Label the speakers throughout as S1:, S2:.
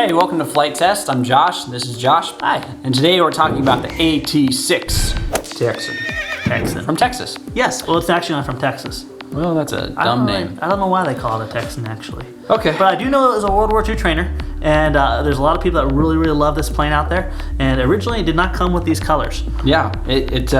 S1: Hey, welcome to Flight Test. I'm Josh. This is Josh.
S2: Hi.
S1: And today we're talking about the AT-6 Texan. From Texas.
S2: Yes, well, it's actually not from Texas.
S1: Well, that's a dumb name.
S2: I don't know why they call it a Texan, actually.
S1: Okay.
S2: But I do know it was a World War II trainer, and there's a lot of people that really, really love this plane out there. And originally, it did not come with these colors.
S1: Yeah, it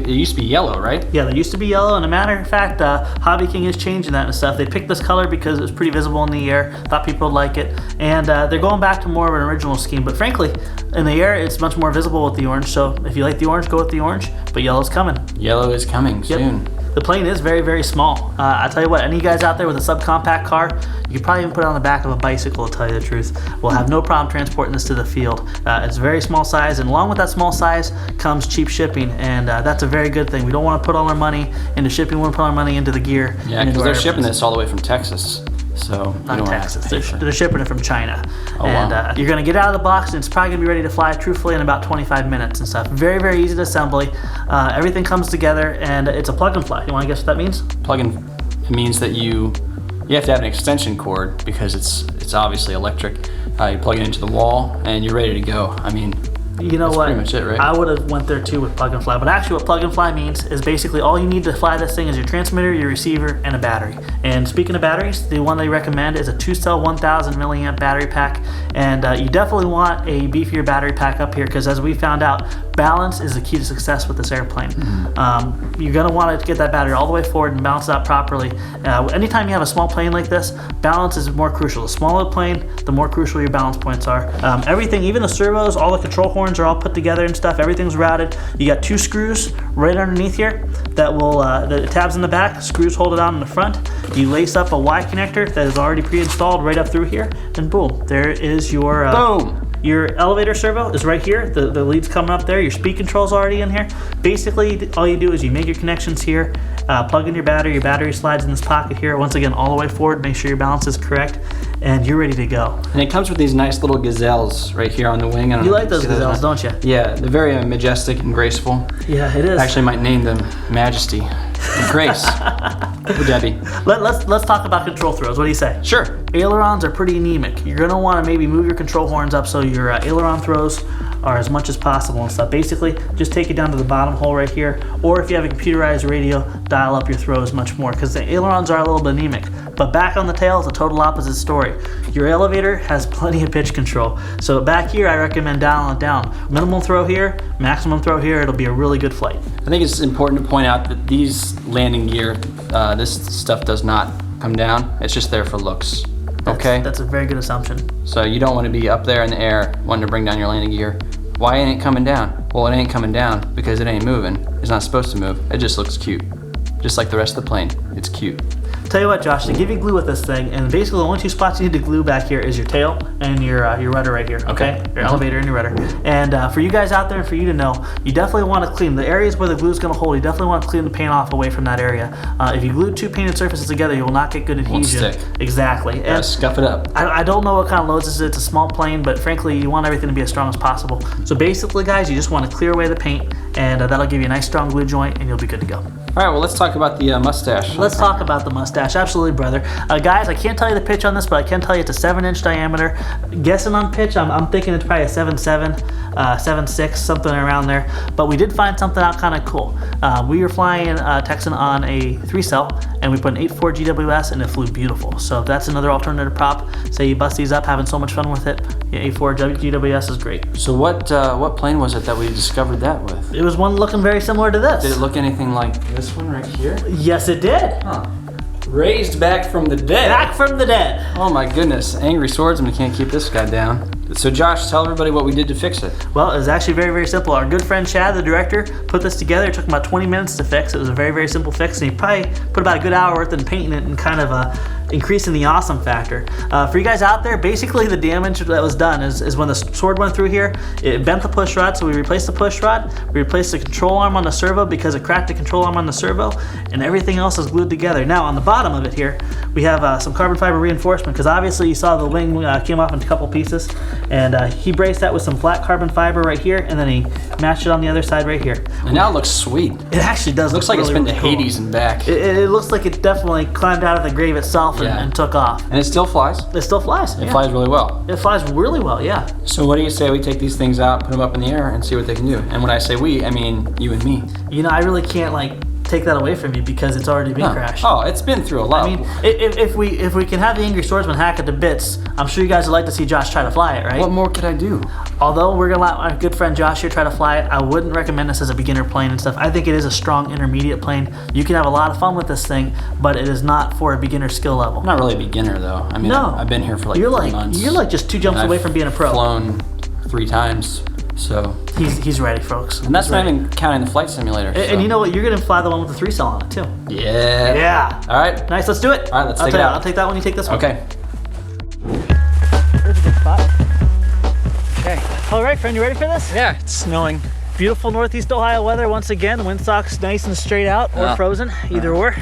S1: used to be yellow, right?
S2: Yeah, they used to be yellow, and a matter of fact, Hobby King is changing that and stuff. They picked this color because it was pretty visible in the air, thought people would like it, and they're going back to more of an original scheme. But frankly, in the air, it's much more visible with the orange, so if you like the orange, go with the orange, but yellow's coming.
S1: Yellow is coming soon.
S2: The plane is very, very small. I tell you what, any guys out there with a subcompact car, you could probably even put it on the back of a bicycle, to tell you the truth. We'll have no problem transporting this to the field. It's very small size, and along with that small size comes cheap shipping, and that's a very good thing. We don't want to put all our money into shipping, we want to put all our money into the gear.
S1: Yeah, because they're shipping this all the way from Texas. So
S2: not Texas. They're shipping it from China.
S1: Oh,
S2: and
S1: wow.
S2: You're going to get out of the box, and it's probably going to be ready to fly, truthfully, in about 25 minutes and stuff. Very, very easy to assembly. Everything comes together, and it's a plug and fly. You want to guess what that means?
S1: It means that you have to have an extension cord because it's obviously electric. You plug it into the wall, and you're ready to go. I mean,
S2: you know
S1: that's
S2: what?
S1: pretty much it, right?
S2: I would have went there too with plug and fly, but actually what plug and fly means is basically all you need to fly this thing is your transmitter, your receiver, and a battery. And speaking of batteries, the one they recommend is a 2-cell 1000 milliamp battery pack, and you definitely want a beefier battery pack up here because as we found out, balance is the key to success with this airplane. Mm-hmm. You're going to want to get that battery all the way forward and balance it out properly. Anytime you have a small plane like this, balance is more crucial. The smaller the plane, the more crucial your balance points are. Everything, even the servos, all the control horns are all put together and stuff. Everything's routed. You got 2 screws right underneath here that will, the tabs in the back, screws hold it on in the front. You lace up a Y connector that is already pre-installed right up through here, and boom, there is your
S1: boom.
S2: Your elevator servo is right here. The lead's coming up there. Your speed control's already in here. Basically, all you do is you make your connections here, plug in your battery slides in this pocket here. Once again, all the way forward, make sure your balance is correct, and you're ready to go.
S1: And it comes with these nice little gazelles right here on the wing.
S2: You like those gazelles, don't you?
S1: Yeah, they're very majestic and graceful.
S2: Yeah, it is.
S1: I actually might name them Majesty and Grace. With Debbie.
S2: Let's talk about control throws. What do you say?
S1: Sure.
S2: Ailerons are pretty anemic. You're gonna want to maybe move your control horns up so your aileron throws are as much as possible and stuff. Basically, just take it down to the bottom hole right here, or if you have a computerized radio, dial up your throws much more because the ailerons are a little bit anemic. But back on the tail is a total opposite story. Your elevator has plenty of pitch control. So back here, I recommend dialing it down. Minimum throw here, maximum throw here, it'll be a really good flight.
S1: I think it's important to point out that these landing gear, this stuff does not come down. It's just there for looks. Okay?
S2: That's a very good assumption.
S1: So you don't want to be up there in the air wanting to bring down your landing gear. Why ain't it coming down? Well, it ain't coming down because it ain't moving. It's not supposed to move. It just looks cute. Just like the rest of the plane. It's cute.
S2: Tell you what, Josh, to give you glue with this thing, and basically the only 2 spots you need to glue back here is your tail and your rudder right here, okay? Your elevator and your rudder. And for you guys out there and for you to know, you definitely want to clean the areas where the glue is going to hold. You definitely want to clean the paint off away from that area. If you glue 2 painted surfaces together, you will not get good adhesion.
S1: Won't stick.
S2: Exactly.
S1: And scuff it up.
S2: I don't know what kind of loads this is. It's a small plane, but frankly, you want everything to be as strong as possible. So basically, guys, you just want to clear away the paint, and that'll give you a nice strong glue joint, and you'll be good to go.
S1: All right, well, let's talk about the mustache.
S2: Let's talk about the mustache. Absolutely, brother. Guys, I can't tell you the pitch on this, but I can tell you it's a 7-inch diameter. Guessing on pitch, I'm thinking it's probably a 7.7, 7.6, something around there. But we did find something out kind of cool. We were flying Texan on a 3-cell, and we put an 8.4 GWS, and it flew beautiful. So if that's another alternative prop, say you bust these up, having so much fun with it, yeah, 8.4 GWS is great.
S1: So what plane was it that we discovered that with?
S2: It was one looking very similar to this.
S1: Did it look anything like this one right here?
S2: Yes, it did.
S1: Huh. Raised back from the dead.
S2: Back from the dead.
S1: Oh my goodness, angry swordsman can't keep this guy down. So Josh, tell everybody what we did to fix it.
S2: Well, it was actually very, very simple. Our good friend Chad, the director, put this together. It took him about 20 minutes to fix. It was a very, very simple fix, and he probably put about a good hour worth in painting it and kind of increasing the awesome factor. For you guys out there, basically the damage that was done is when the sword went through here, it bent the push rod, so we replaced the push rod, we replaced the control arm on the servo because it cracked the control arm on the servo, and everything else is glued together. Now, on the bottom of it here, we have some carbon fiber reinforcement, because obviously you saw the wing came off into a couple pieces, and he braced that with some flat carbon fiber right here, and then he matched it on the other side right here.
S1: And now it looks sweet.
S2: It actually does.
S1: Looks like
S2: really,
S1: it's been
S2: really
S1: to
S2: cool.
S1: Hades and back.
S2: It looks like it definitely climbed out of the grave itself and took off.
S1: And it still flies.
S2: It still flies.
S1: It flies really well.
S2: It flies really well, yeah.
S1: So what do you say we take these things out, put them up in the air, and see what they can do? And when I say we, I mean you and me.
S2: You know, I really can't take that away from you because it's already been crashed.
S1: Oh, it's been through a lot.
S2: I mean, if we can have the Angry Swordsman hack it to bits, I'm sure you guys would like to see Josh try to fly it, right?
S1: What more could I do?
S2: Although we're gonna let my good friend Josh here try to fly it, I wouldn't recommend this as a beginner plane and stuff. I think it is a strong intermediate plane. You can have a lot of fun with this thing, but it is not for a beginner skill level.
S1: I'm not really a beginner though. I mean,
S2: no.
S1: I've been here for
S2: you're
S1: 3 months.
S2: You're just 2 jumps away from being a pro.
S1: I've flown 3 times, so.
S2: He's ready, folks.
S1: And that's not even counting the flight simulator.
S2: And you know what? You're gonna fly the one with the 3 cell on it too.
S1: Yeah.
S2: Yeah.
S1: All right.
S2: Nice. Let's do it.
S1: All right. Let's take it out.
S2: I'll take that one. You take this one.
S1: Okay.
S2: There's a good spot.
S3: Okay.
S2: All right, friend. You ready for this?
S3: Yeah, it's snowing.
S2: Beautiful Northeast Ohio weather once again. Windsock's nice and straight out or frozen, either or.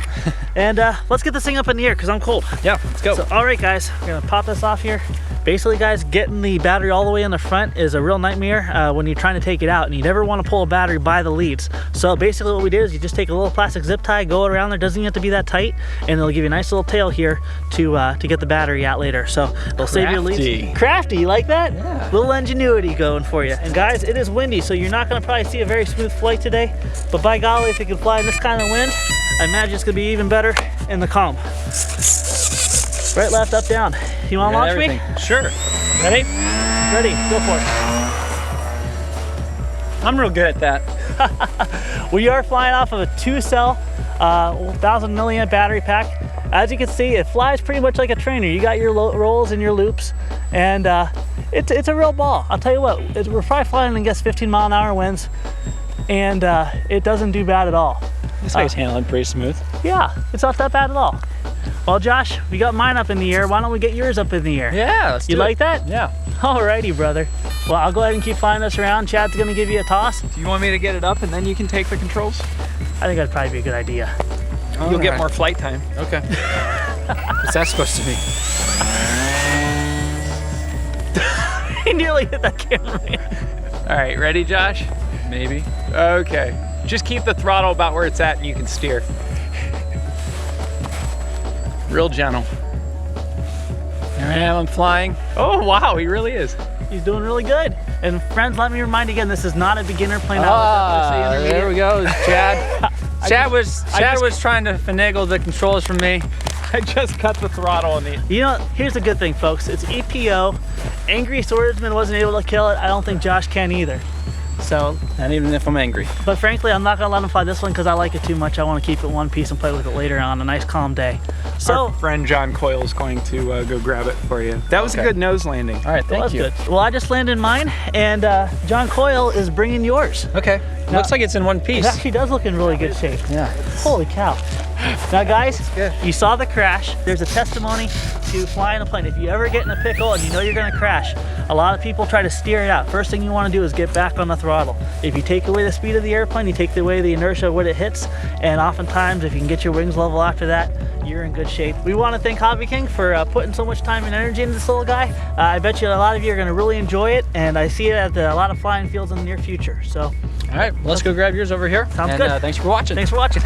S2: And let's get this thing up in the air because I'm cold.
S3: Yeah, let's go.
S2: So, all right, guys, we're gonna pop this off here. Basically, guys, getting the battery all the way in the front is a real nightmare when you're trying to take it out, and you never want to pull a battery by the leads. So basically what we did is you just take a little plastic zip tie, go it around there, doesn't even have to be that tight, and it'll give you a nice little tail here to get the battery out later. So it'll save your leads. Crafty, you like that?
S3: Yeah.
S2: Little ingenuity going for you. And guys, it is windy, so you're not gonna probably see a very smooth flight today, but by golly, if you can fly in this kind of wind, I imagine it's gonna be even better in the calm. Right, left, up, down. You wanna launch me?
S3: Sure.
S2: Ready? Ready, go for it.
S3: I'm real good at that.
S2: We are flying off of a 2-cell, 1,000 milliamp battery pack. As you can see, it flies pretty much like a trainer. You got your rolls and your loops, and it's a real ball. I'll tell you what, we're probably flying against 15-mile-an-hour winds, and it doesn't do bad at all.
S3: This thing's handling pretty smooth.
S2: Yeah, it's not that bad at all. Well, Josh, we got mine up in the air. Why don't we get yours up in the air?
S3: Yeah, let's do it.
S2: You like that?
S3: Yeah.
S2: Alrighty, brother. Well, I'll go ahead and keep flying this around. Chad's gonna give you a toss.
S3: Do you want me to get it up and then you can take the controls?
S2: I think that'd probably be a good idea.
S3: You'll get more flight time.
S1: Okay.
S3: What's that supposed to be?
S2: He nearly hit that camera.
S3: All right, ready, Josh? Maybe. Okay. Just keep the throttle about where it's at and you can steer. Real gentle. There I am, I'm flying. Oh, wow, he really is.
S2: He's doing really good. And friends, let me remind you again, this is not a beginner plane.
S3: There we go, Chad. Chad was trying to finagle the controls from me. I just cut the throttle on the...
S2: You know, here's the good thing, folks. It's EPO. Angry Swordsman wasn't able to kill it. I don't think Josh can either. So,
S3: Not even if I'm angry.
S2: but frankly, I'm not gonna let him fly this one because I like it too much. I want to keep it one piece and play with it later on a nice calm day. So,
S3: Our friend John Coyle is going to go grab it for you. That was a good nose landing.
S1: All right,
S2: well,
S1: thank you.
S2: that's good. Well, I just landed mine, and John Coyle is bringing yours.
S1: Okay.
S3: Looks like it's in one piece.
S2: It actually does look in really good shape.
S1: Yeah.
S2: Holy cow. Now guys,
S1: good.
S2: you saw the crash. There's a testimony to flying a plane. If you ever get in a pickle and you know you're gonna crash, a lot of people try to steer it out. First thing you wanna do is get back on the throttle. If you take away the speed of the airplane, you take away the inertia of what it hits, and oftentimes if you can get your wings level after that, you're in good shape. We wanna thank Hobby King for putting so much time and energy into this little guy. I bet you a lot of you are gonna really enjoy it, and I see it at a lot of flying fields in the near future. So,
S1: All right, let's go grab yours over here.
S2: Sounds
S1: and,
S2: good.
S1: Thanks for watching.
S2: thanks for watching.